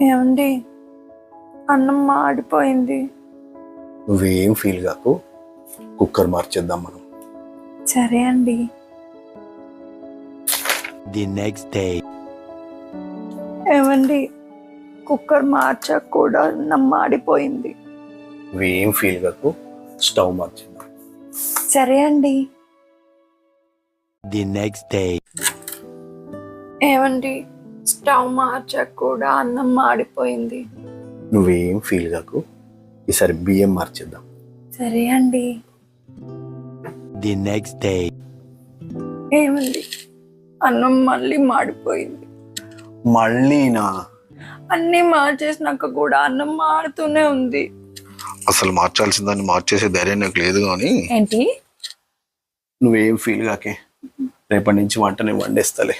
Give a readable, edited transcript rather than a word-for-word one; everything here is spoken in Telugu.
ఏమండి, అన్నం మాడిపోయింది. నువ్వేం ఫీల్ కాకు, కుక్కర్ మార్చేద్దాం మనం. సరే అండి. The next day. ఏమండి, కుక్కర్ మార్చాక కూడా అన్నం మాడిపోయింది. నువ్వేం ఫీల్ కాకు, స్టవ్ మార్చేద్దాం. సరే అండి. The next day. ఏమండి, స్టవ్ మార్చాక కూడా అన్నం మాడిపోయింది. నువ్వేం ఫీల్ కాకు, ఈసారి బియ్యం మార్చేద్దాం. సరే అండి. The next day. ఏమండి, అన్నం మళ్ళీ మాడిపోయింది. మళ్ళీనా? అన్నీ మార్చేసినాక కూడా అన్నం మాడుతూనే ఉంది. అసలు మార్చాల్సిన దాన్ని మార్చేసే ధైర్యం నాకు లేదు. కానీ ఏంటి? నువ్వేం ఫీల్ కాకే, రేపటి నుంచి వంట నేను వండేస్తాలే.